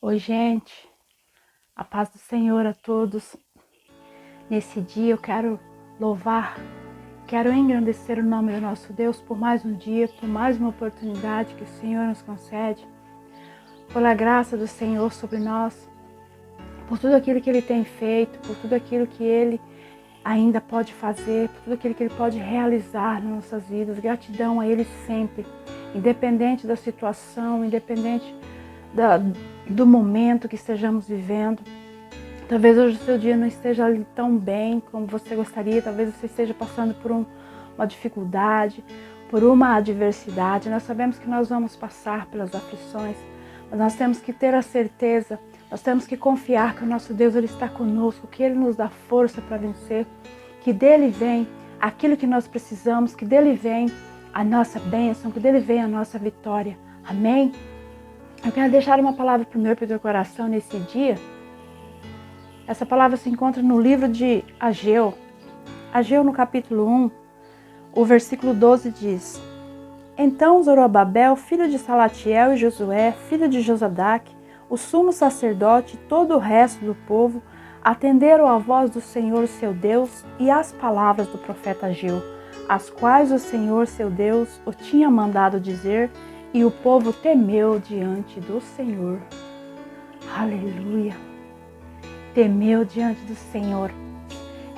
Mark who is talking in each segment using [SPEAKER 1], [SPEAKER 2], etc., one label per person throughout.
[SPEAKER 1] Oi, gente, a paz do Senhor a todos. Nesse dia eu quero louvar, quero engrandecer o nome do nosso Deus por mais um dia, por mais uma oportunidade que o Senhor nos concede, pela graça do Senhor sobre nós, por tudo aquilo que Ele tem feito, por tudo aquilo que Ele ainda pode fazer, por tudo aquilo que Ele pode realizar nas nossas vidas. Gratidão a Ele sempre, independente da situação, independente do momento que estejamos vivendo. Talvez hoje o seu dia não esteja ali tão bem como você gostaria, talvez você esteja passando por uma dificuldade, por uma adversidade. Nós sabemos que nós vamos passar pelas aflições, mas nós temos que ter a certeza, nós temos que confiar que o nosso Deus Ele está conosco, que Ele nos dá força para vencer, que dele vem aquilo que nós precisamos, que dele vem a nossa bênção, que dele vem a nossa vitória. Amém? Eu quero deixar uma palavra para o meu e para o teu coração nesse dia. Essa palavra se encontra no livro de Ageu. Ageu, no capítulo 1, o versículo 12 diz: Então Zorobabel, filho de Salatiel, e Josué, filho de Josadaque, o sumo sacerdote e todo o resto do povo, atenderam à voz do Senhor seu Deus e às palavras do profeta Ageu, as quais o Senhor seu Deus o tinha mandado dizer, e o povo temeu diante do Senhor. Aleluia! Temeu diante do Senhor.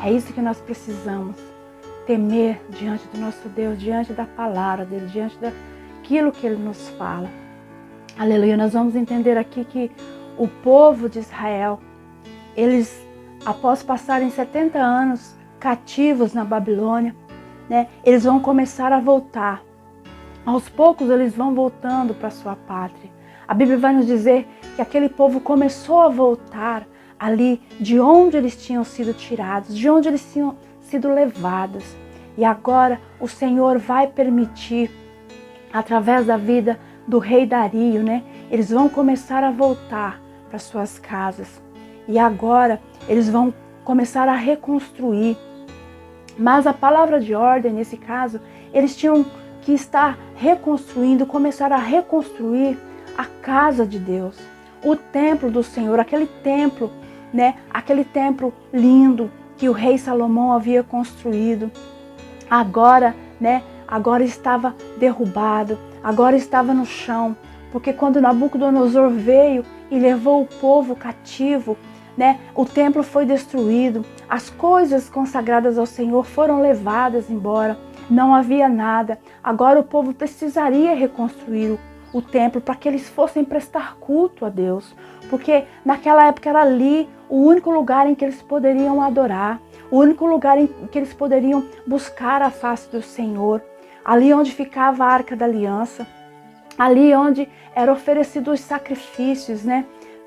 [SPEAKER 1] É isso que nós precisamos. Temer diante do nosso Deus, diante da palavra dele, diante daquilo que ele nos fala. Aleluia! Nós vamos entender aqui que o povo de Israel, eles, após passarem 70 anos cativos na Babilônia, eles vão começar a voltar. Aos poucos eles vão voltando para sua pátria. A Bíblia vai nos dizer que aquele povo começou a voltar ali de onde eles tinham sido tirados, de onde eles tinham sido levados. E agora o Senhor vai permitir, através da vida do rei Dario, eles vão começar a voltar para suas casas. E agora eles vão começar a reconstruir. Mas a palavra de ordem, nesse caso, eles tinham que estar reconstruindo, começar a reconstruir a casa de Deus, o templo do Senhor, aquele templo lindo que o rei Salomão havia construído. Agora estava derrubado, agora estava no chão, porque quando Nabucodonosor veio e levou o povo cativo, o templo foi destruído, as coisas consagradas ao Senhor foram levadas embora. Não havia nada. Agora o povo precisaria reconstruir o templo para que eles fossem prestar culto a Deus. Porque naquela época era ali o único lugar em que eles poderiam adorar. O único lugar em que eles poderiam buscar a face do Senhor. Ali onde ficava a Arca da Aliança. Ali onde eram oferecidos os sacrifícios,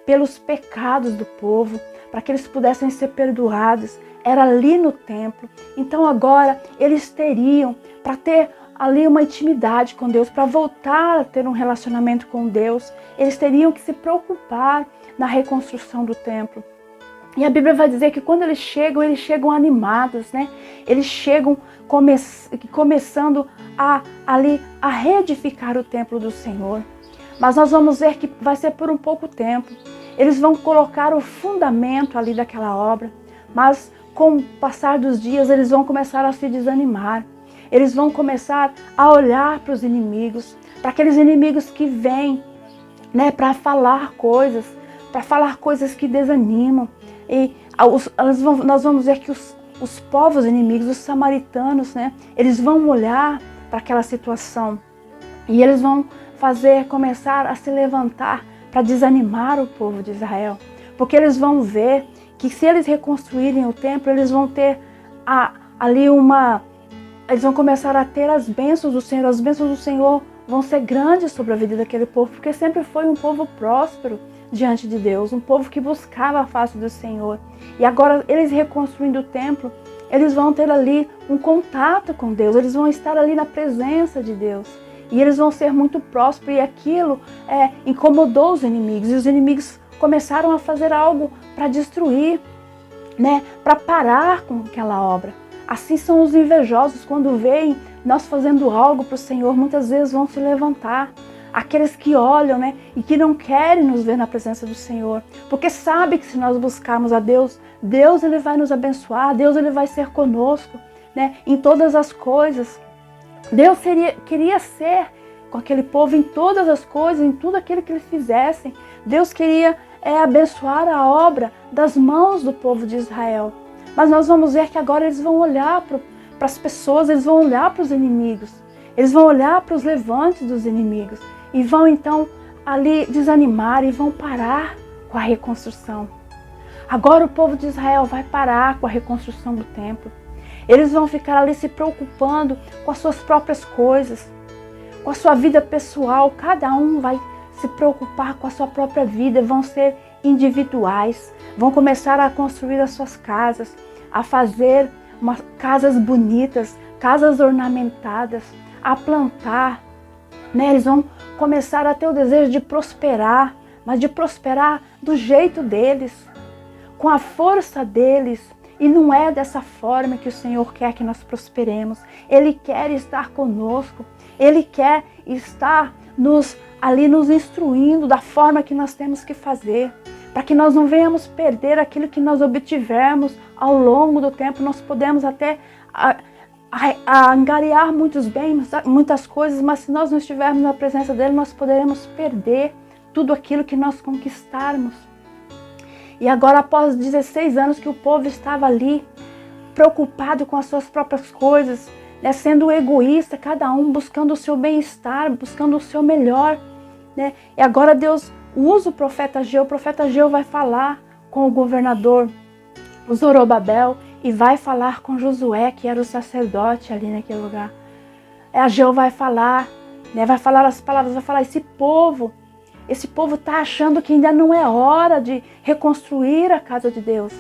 [SPEAKER 1] pelos pecados do povo. Para que eles pudessem ser perdoados. Era ali no templo. Então agora eles teriam, para ter ali uma intimidade com Deus, para voltar a ter um relacionamento com Deus, eles teriam que se preocupar na reconstrução do templo. E a Bíblia vai dizer que quando eles chegam animados, Eles chegam começando a reedificar o templo do Senhor. Mas nós vamos ver que vai ser por um pouco tempo. Eles vão colocar o fundamento ali daquela obra, mas com o passar dos dias, eles vão começar a se desanimar. Eles vão começar a olhar para os inimigos, para aqueles inimigos que vêm, para falar coisas que desanimam. E nós vamos ver que os povos inimigos, os samaritanos, eles vão olhar para aquela situação e eles vão começar a se levantar para desanimar o povo de Israel. Porque eles vão ver que se eles reconstruírem o templo, eles vão ter eles vão começar a ter as bênçãos do Senhor. As bênçãos do Senhor vão ser grandes sobre a vida daquele povo, porque sempre foi um povo próspero diante de Deus, um povo que buscava a face do Senhor. E agora, eles reconstruindo o templo, eles vão ter ali um contato com Deus, eles vão estar ali na presença de Deus. E eles vão ser muito prósperos, e aquilo incomodou os inimigos, e os inimigos começaram a fazer algo para destruir, para parar com aquela obra. Assim são os invejosos, quando veem nós fazendo algo para o Senhor, muitas vezes vão se levantar. aqueles que olham, né, e que não querem nos ver na presença do Senhor, porque sabe que se nós buscarmos a Deus, Deus ele vai nos abençoar, Deus ele vai ser conosco, né, em todas as coisas. Deus queria ser com aquele povo em todas as coisas, em tudo aquilo que eles fizessem. Deus queria abençoar a obra das mãos do povo de Israel. Mas nós vamos ver que agora eles vão olhar para as pessoas, eles vão olhar para os inimigos, eles vão olhar para os levantes dos inimigos e vão então ali desanimar e vão parar com a reconstrução. Agora o povo de Israel vai parar com a reconstrução do templo. Eles vão ficar ali se preocupando com as suas próprias coisas, com a sua vida pessoal. Cada um vai se preocupar com a sua própria vida, vão ser individuais, vão começar a construir as suas casas, a fazer casas bonitas, casas ornamentadas, a plantar, né? Eles vão começar a ter o desejo de prosperar, mas de prosperar do jeito deles, com a força deles. E não é dessa forma que o Senhor quer que nós prosperemos. Ele quer estar conosco, Ele quer estar ali nos instruindo da forma que nós temos que fazer, para que nós não venhamos perder aquilo que nós obtivermos ao longo do tempo. Nós podemos até angariar muitos bens, muitas coisas, mas se nós não estivermos na presença dele, nós poderemos perder tudo aquilo que nós conquistarmos. E agora, após 16 anos que o povo estava ali, preocupado com as suas próprias coisas, né, sendo egoísta, cada um buscando o seu bem-estar, buscando o seu melhor, né? E agora Deus usa o profeta Ageu vai falar com o governador, o Zorobabel, e vai falar com Josué, que era o sacerdote ali naquele lugar. Ageu vai falar, né, vai falar as palavras, vai falar, esse povo está achando que ainda não é hora de reconstruir a casa de Deus.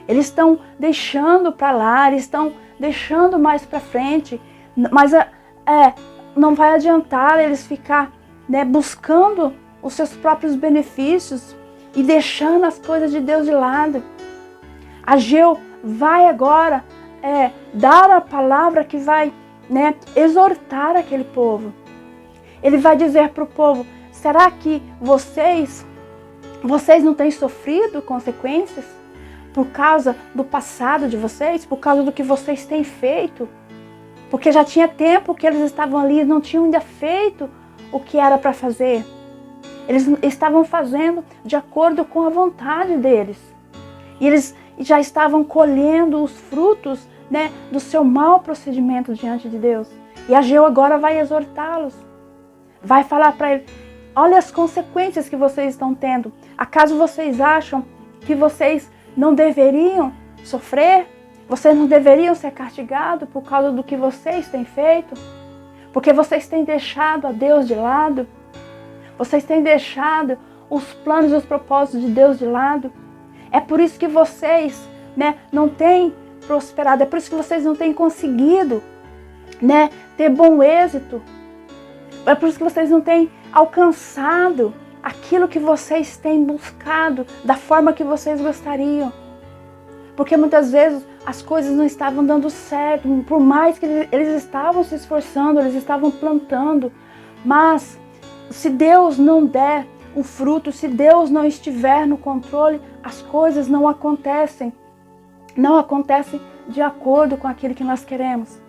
[SPEAKER 1] Eles estão deixando para lá, eles estão deixando mais para frente, mas não vai adiantar eles ficar, né, buscando os seus próprios benefícios e deixando as coisas de Deus de lado. Ageu vai agora dar a palavra que vai, né, exortar aquele povo. Ele vai dizer para o povo, será que vocês não têm sofrido consequências por causa do passado de vocês, por causa do que vocês têm feito? Porque já tinha tempo que eles estavam ali e não tinham ainda feito o que era para fazer. Eles estavam fazendo de acordo com a vontade deles. E eles já estavam colhendo os frutos, né, do seu mau procedimento diante de Deus. E Ageu agora vai exortá-los. Vai falar para eles, olha as consequências que vocês estão tendo. Acaso vocês acham que vocês não deveriam sofrer? Vocês não deveriam ser castigados por causa do que vocês têm feito? Porque vocês têm deixado a Deus de lado? Vocês têm deixado os planos e os propósitos de Deus de lado? É por isso que vocês, né, não têm prosperado. É por isso que vocês não têm conseguido, né, ter bom êxito. É por isso que vocês não têm alcançado aquilo que vocês têm buscado da forma que vocês gostariam. Porque muitas vezes as coisas não estavam dando certo, por mais que eles estavam se esforçando, eles estavam plantando. Mas se Deus não der o fruto, se Deus não estiver no controle, as coisas não acontecem. Não acontecem de acordo com aquilo que nós queremos.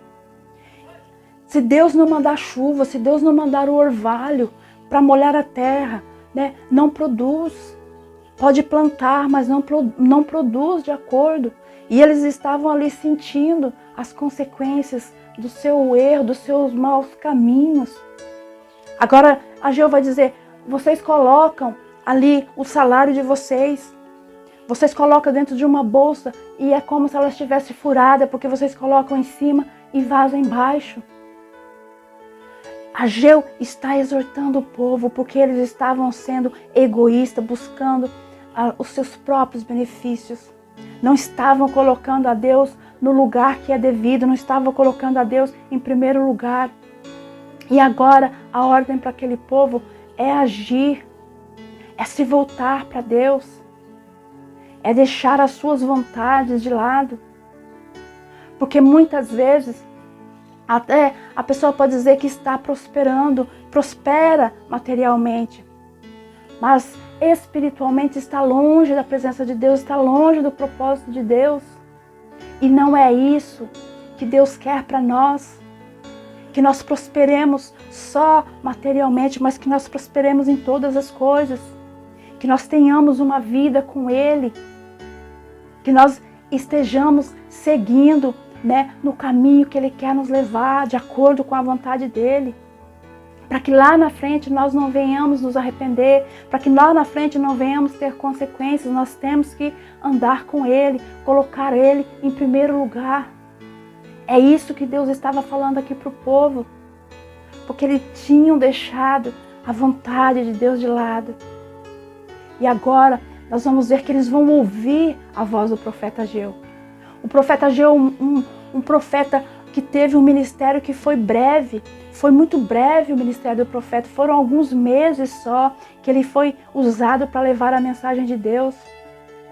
[SPEAKER 1] Se Deus não mandar chuva, se Deus não mandar o orvalho para molhar a terra, né, não produz. Pode plantar, mas não produz de acordo. E eles estavam ali sentindo as consequências do seu erro, dos seus maus caminhos. Agora Ageu vai dizer, vocês colocam ali o salário de vocês. Vocês colocam dentro de uma bolsa e é como se ela estivesse furada, porque vocês colocam em cima e vazam embaixo. Ageu está exortando o povo porque eles estavam sendo egoístas, buscando os seus próprios benefícios. Não estavam colocando a Deus no lugar que é devido, não estavam colocando a Deus em primeiro lugar. E agora a ordem para aquele povo é agir, é se voltar para Deus, é deixar as suas vontades de lado. Porque muitas vezes até a pessoa pode dizer que está prosperando, prospera materialmente, mas espiritualmente está longe da presença de Deus, está longe do propósito de Deus. E não é isso que Deus quer para nós, que nós prosperemos só materialmente, mas que nós prosperemos em todas as coisas, que nós tenhamos uma vida com Ele, que nós estejamos seguindo, no caminho que Ele quer nos levar, de acordo com a vontade dEle, para que lá na frente nós não venhamos nos arrepender, para que lá na frente não venhamos ter consequências. Nós temos que andar com Ele, colocar Ele em primeiro lugar. É isso que Deus estava falando aqui para o povo, porque eles tinham deixado a vontade de Deus de lado. E agora nós vamos ver que eles vão ouvir a voz do profeta Ageu. O profeta Ageu, um profeta que teve um ministério que foi breve, foi muito breve o ministério do profeta, foram alguns meses só que ele foi usado para levar a mensagem de Deus,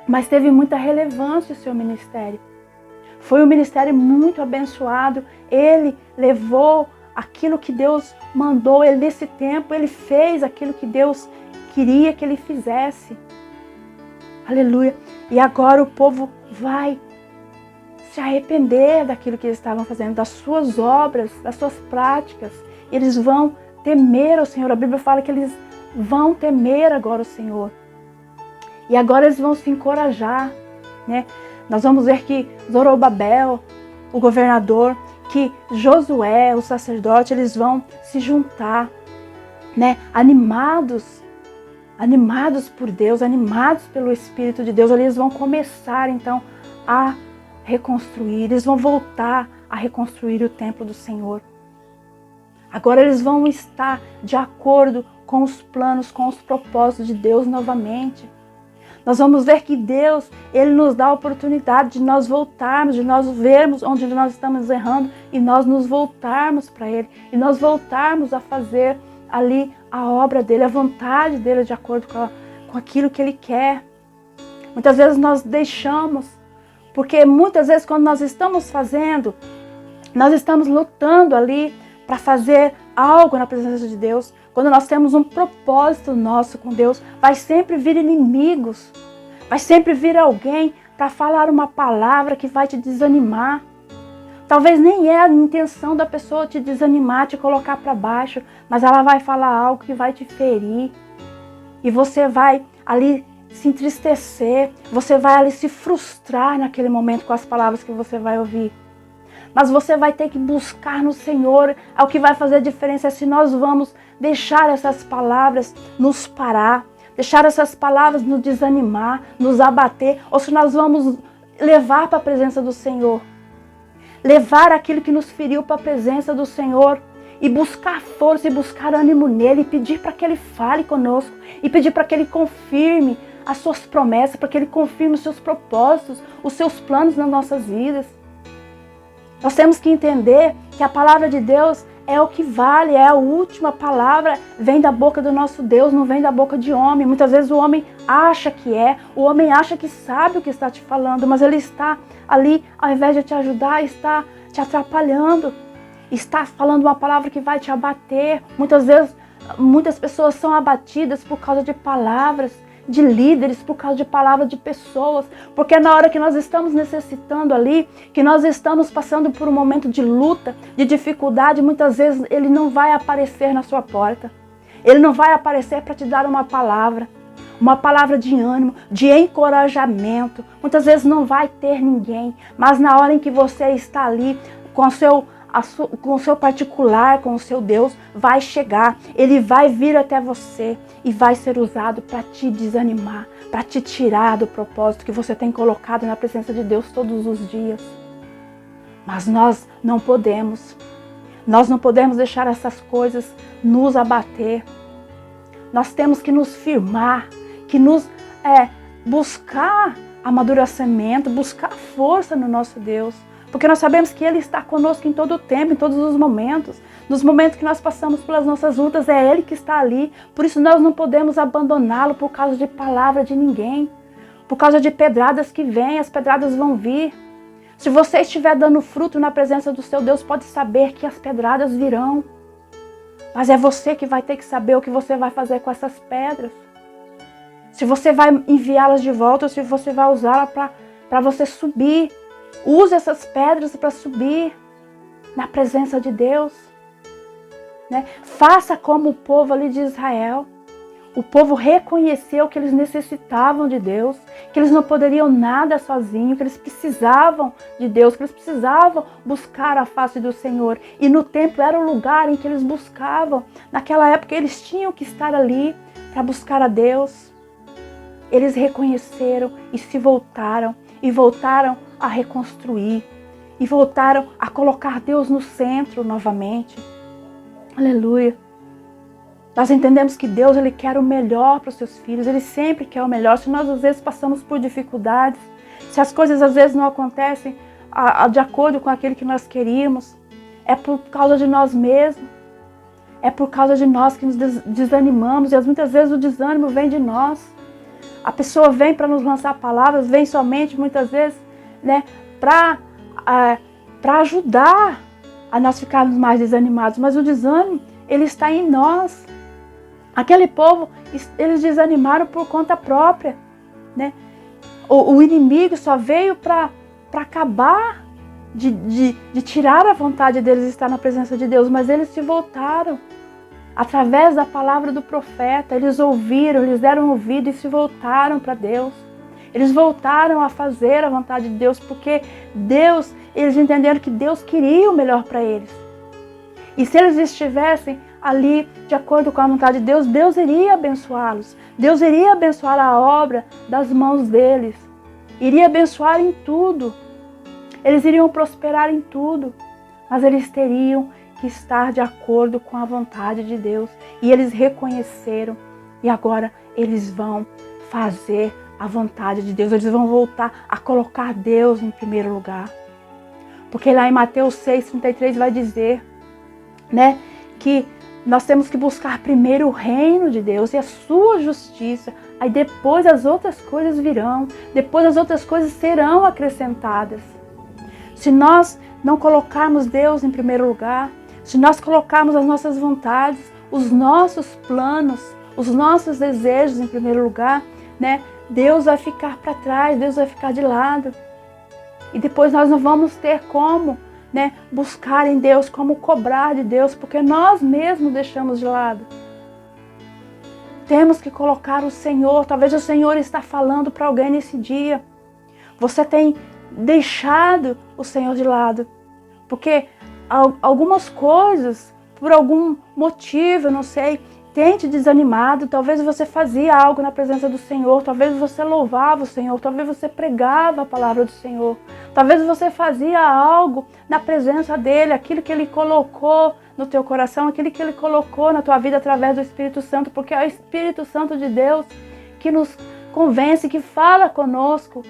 [SPEAKER 1] mas teve muita relevância o seu ministério. Foi um ministério muito abençoado, ele levou aquilo que Deus mandou, ele nesse tempo, ele fez aquilo que Deus queria que ele fizesse. Aleluia! E agora o povo vai se arrepender daquilo que eles estavam fazendo, das suas obras, das suas práticas. Eles vão temer ao Senhor. A Bíblia fala que eles vão temer agora o Senhor. E agora eles vão se encorajar, Nós vamos ver que Zorobabel, o governador, que Josué, o sacerdote, eles vão se juntar, animados por Deus, animados pelo Espírito de Deus. Eles vão começar então a reconstruir, eles vão voltar a reconstruir o templo do Senhor. Agora eles vão estar de acordo com os planos, com os propósitos de Deus novamente. Nós vamos ver que Deus, Ele nos dá a oportunidade de nós voltarmos, de nós vermos onde nós estamos errando e nós nos voltarmos para Ele. E nós voltarmos a fazer ali a obra dEle, a vontade dEle, de acordo com aquilo que Ele quer. Muitas vezes nós deixamos, porque muitas vezes quando nós estamos fazendo, nós estamos lutando ali para fazer algo na presença de Deus. Quando nós temos um propósito nosso com Deus, vai sempre vir inimigos, vai sempre vir alguém para falar uma palavra que vai te desanimar. Talvez nem é a intenção da pessoa te desanimar, te colocar para baixo, mas ela vai falar algo que vai te ferir. E você vai ali se entristecer, você vai ali se frustrar naquele momento com as palavras que você vai ouvir. Mas você vai ter que buscar no Senhor. É o que vai fazer a diferença, é se nós vamos deixar essas palavras nos parar, deixar essas palavras nos desanimar, nos abater, ou se nós vamos levar para a presença do Senhor. Levar aquilo que nos feriu para a presença do Senhor e buscar força e buscar ânimo nele e pedir para que Ele fale conosco e pedir para que Ele confirme as suas promessas, para que Ele confirme os seus propósitos, os seus planos nas nossas vidas. Nós temos que entender que a palavra de Deus é o que vale, é a última palavra, vem da boca do nosso Deus, não vem da boca de homem. Muitas vezes o homem acha que o homem acha que sabe o que está te falando, mas ele está ali, ao invés de te ajudar, está te atrapalhando, está falando uma palavra que vai te abater. Muitas vezes, muitas pessoas são abatidas por causa de palavras, de líderes, por causa de palavras de pessoas, porque na hora que nós estamos necessitando ali, que nós estamos passando por um momento de luta, de dificuldade, muitas vezes ele não vai aparecer na sua porta, ele não vai aparecer para te dar uma palavra de ânimo, de encorajamento. Muitas vezes não vai ter ninguém, mas na hora em que você está ali com o seu particular, com o seu Deus, vai chegar, Ele vai vir até você e vai ser usado para te desanimar, para te tirar do propósito que você tem colocado na presença de Deus todos os dias. Mas nós não podemos deixar essas coisas nos abater. Nós temos que nos firmar, que nos buscar amadurecimento, buscar força no nosso Deus. Porque nós sabemos que Ele está conosco em todo o tempo, em todos os momentos. Nos momentos que nós passamos pelas nossas lutas, é Ele que está ali. Por isso nós não podemos abandoná-lo por causa de palavra de ninguém. Por causa de pedradas que vêm, as pedradas vão vir. Se você estiver dando fruto na presença do seu Deus, pode saber que as pedradas virão. Mas é você que vai ter que saber o que você vai fazer com essas pedras. Se você vai enviá-las de volta ou se você vai usá-las para você subir. Use essas pedras para subir na presença de Deus. Né? Faça como o povo ali de Israel. O povo reconheceu que eles necessitavam de Deus, que eles não poderiam nada sozinhos, que eles precisavam de Deus, que eles precisavam buscar a face do Senhor. E no templo era o lugar em que eles buscavam. Naquela época eles tinham que estar ali para buscar a Deus. Eles reconheceram e se voltaram, e voltaram a reconstruir, e voltaram a colocar Deus no centro novamente. Aleluia. Nós entendemos que Deus, Ele quer o melhor para os seus filhos, Ele sempre quer o melhor. Se nós às vezes passamos por dificuldades, se as coisas às vezes não acontecem de acordo com aquilo que nós queríamos, é por causa de nós mesmos, é por causa de nós que nos desanimamos, e muitas vezes o desânimo vem de nós. A pessoa vem para nos lançar palavras, vem somente muitas vezes, né, para ajudar a nós ficarmos mais desanimados, mas o desânimo, ele está em nós. Aquele povo, eles desanimaram por conta própria, né? O inimigo só veio para acabar de tirar a vontade deles de estar na presença de Deus, mas eles se voltaram. Através da palavra do profeta, eles ouviram, eles deram ouvido e se voltaram para Deus. Eles voltaram a fazer a vontade de Deus, porque Deus, eles entenderam que Deus queria o melhor para eles. E se eles estivessem ali de acordo com a vontade de Deus, Deus iria abençoá-los. Deus iria abençoar a obra das mãos deles. Iria abençoar em tudo. Eles iriam prosperar em tudo. Mas eles teriam que estar de acordo com a vontade de Deus. E eles reconheceram. E agora eles vão fazer a vontade de Deus. Eles vão voltar a colocar Deus em primeiro lugar. Porque lá em Mateus 6,33 vai dizer, né, que nós temos que buscar primeiro o reino de Deus e a sua justiça. Aí depois as outras coisas virão. Depois as outras coisas serão acrescentadas. Se nós não colocarmos Deus em primeiro lugar, se nós colocarmos as nossas vontades, os nossos planos, os nossos desejos em primeiro lugar, né, Deus vai ficar para trás, Deus vai ficar de lado. E depois nós não vamos ter como, né, buscar em Deus, como cobrar de Deus, porque nós mesmos deixamos de lado. Temos que colocar o Senhor. Talvez o Senhor está falando para alguém nesse dia. Você tem deixado o Senhor de lado, porque algumas coisas, por algum motivo, eu não sei, tem te desanimado. Talvez você fazia algo na presença do Senhor, talvez você louvava o Senhor, talvez você pregava a palavra do Senhor, talvez você fazia algo na presença dEle, aquilo que Ele colocou no teu coração, aquilo que Ele colocou na tua vida através do Espírito Santo, porque é o Espírito Santo de Deus que nos convence, que fala conosco.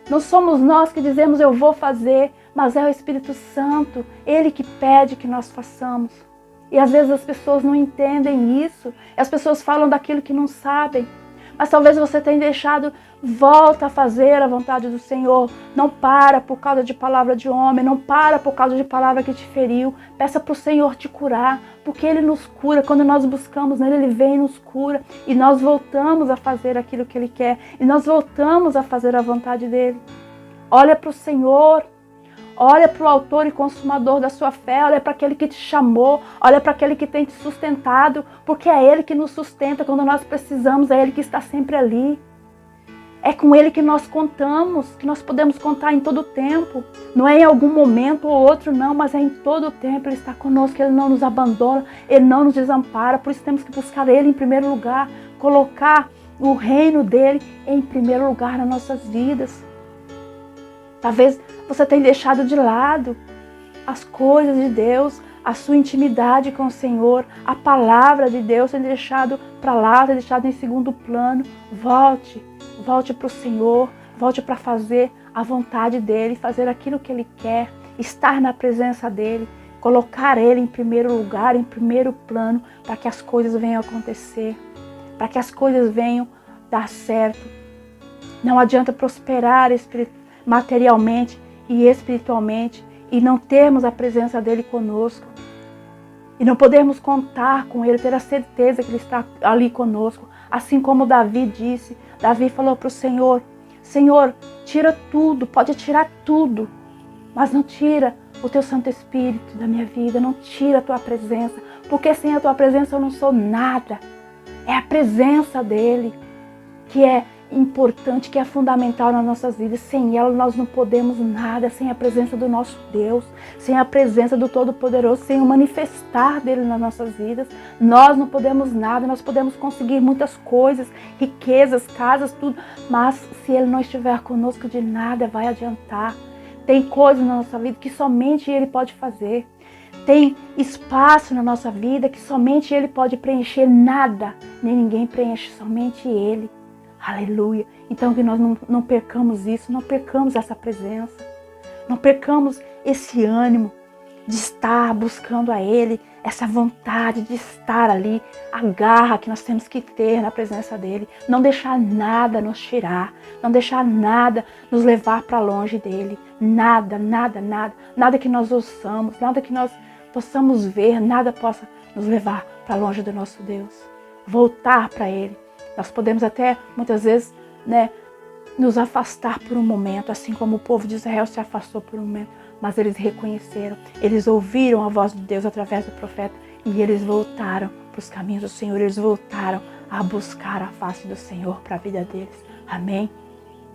[SPEAKER 1] Não somos nós que dizemos eu vou fazer, mas é o Espírito Santo, Ele que pede que nós façamos. E às vezes as pessoas não entendem isso, as pessoas falam daquilo que não sabem. Mas talvez você tenha deixado, volta a fazer a vontade do Senhor. Não para por causa de palavra de homem, não para por causa de palavra que te feriu. Peça para o Senhor te curar, porque Ele nos cura. Quando nós buscamos nele, Ele vem e nos cura. E nós voltamos a fazer aquilo que Ele quer. E nós voltamos a fazer a vontade dEle. Olha para o Senhor. Olha para o autor e consumador da sua fé, olha para aquele que te chamou, olha para aquele que tem te sustentado, porque é Ele que nos sustenta quando nós precisamos, é Ele que está sempre ali. É com Ele que nós contamos, que nós podemos contar em todo o tempo. Não é em algum momento ou outro, não, mas é em todo o tempo. Ele está conosco, Ele não nos abandona, Ele não nos desampara, por isso temos que buscar Ele em primeiro lugar, colocar o reino dEle em primeiro lugar nas nossas vidas. Talvez você tenha deixado de lado as coisas de Deus, a sua intimidade com o Senhor, a palavra de Deus, tenha deixado para lá, tenha deixado em segundo plano. Volte para o Senhor, volte para fazer a vontade dEle, fazer aquilo que Ele quer, estar na presença dEle, colocar Ele em primeiro lugar, em primeiro plano, para que as coisas venham acontecer, para que as coisas venham dar certo. Não adianta prosperar materialmente e espiritualmente e não termos a presença dEle conosco. E não podemos contar com Ele, ter a certeza que Ele está ali conosco. Assim como Davi disse, Davi falou para o Senhor, Senhor, tira tudo, pode tirar tudo, mas não tira o Teu Santo Espírito da minha vida, não tira a Tua presença, porque sem a Tua presença eu não sou nada. É a presença dEle que é importante, que é fundamental nas nossas vidas. Sem ela nós não podemos nada, sem a presença do nosso Deus, sem a presença do Todo-Poderoso, sem o manifestar dele nas nossas vidas, nós não podemos nada. Nós podemos conseguir muitas coisas, riquezas, casas, tudo, mas se ele não estiver conosco, de nada vai adiantar. Tem coisas na nossa vida que somente ele pode fazer. Tem espaço na nossa vida que somente ele pode preencher. Nada, nem ninguém preenche, somente ele. Aleluia. Então que nós não percamos isso, não percamos essa presença, não percamos esse ânimo de estar buscando a Ele, essa vontade de estar ali, a garra que nós temos que ter na presença dEle, não deixar nada nos tirar, não deixar nada nos levar para longe dEle, nada, nada, nada, nada que nós ouçamos, nada que nós possamos ver, nada possa nos levar para longe do nosso Deus, voltar para Ele. Nós podemos até, muitas vezes, nos afastar por um momento, assim como o povo de Israel se afastou por um momento, mas eles reconheceram, eles ouviram a voz de Deus através do profeta e eles voltaram para os caminhos do Senhor, eles voltaram a buscar a face do Senhor para a vida deles. Amém?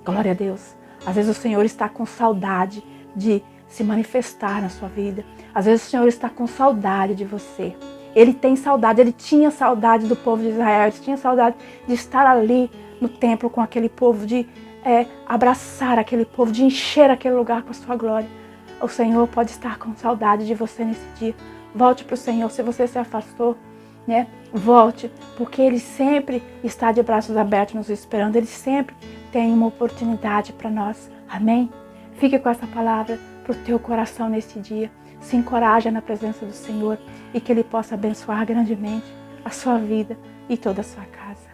[SPEAKER 1] Glória a Deus. Às vezes o Senhor está com saudade de se manifestar na sua vida. Às vezes o Senhor está com saudade de você. Ele tem saudade, ele tinha saudade do povo de Israel, ele tinha saudade de estar ali no templo com aquele povo, de abraçar aquele povo, de encher aquele lugar com a sua glória. O Senhor pode estar com saudade de você nesse dia. Volte para o Senhor, se você se afastou, volte, porque Ele sempre está de braços abertos nos esperando, Ele sempre tem uma oportunidade para nós. Amém? Fique com essa palavra para o teu coração nesse dia. Se encoraja na presença do Senhor e que Ele possa abençoar grandemente a sua vida e toda a sua casa.